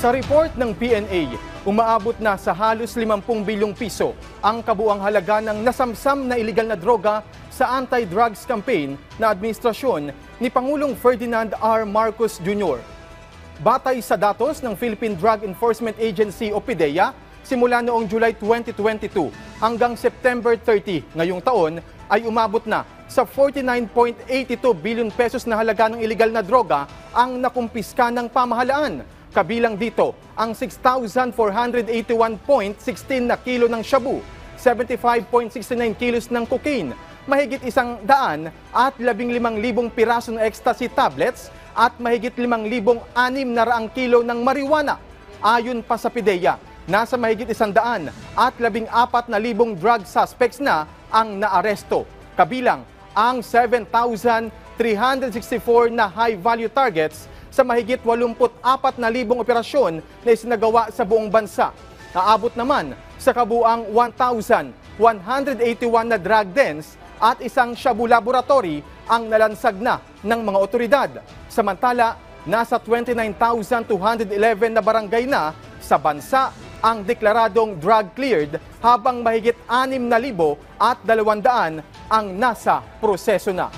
Sa report ng PNA, umaabot na sa halos 50 bilyong piso ang kabuang halaga ng nasamsam na iligal na droga sa anti-drugs campaign na administrasyon ni Pangulong Ferdinand R. Marcos Jr. Batay sa datos ng Philippine Drug Enforcement Agency o PDEA, simula noong July 2022 hanggang September 30 ngayong taon ay umabot na sa 49.82 billion pesos na halaga ng iligal na droga ang nakumpiska ng pamahalaan. Kabilang dito ang 6,481.16 na kilo ng shabu, 75.69 kilos ng cocaine, mahigit 100 at 15,000 piraso ng ecstasy tablets at mahigit 5,600 kilo ng marijuana. Ayon pa sa PDEA, nasa mahigit 100 at 14,000 drug suspects na ang naaresto. Kabilang ang 7,364 na high-value targets sa mahigit 84,000 operasyon na isinagawa sa buong bansa. Naabot naman sa kabuang 1,181 na drug dens at isang shabu laboratory ang nalansag na ng mga otoridad. Samantala, nasa 29,211 na barangay na sa bansa ang deklaradong drug-cleared habang mahigit 6,200 ang nasa proseso na.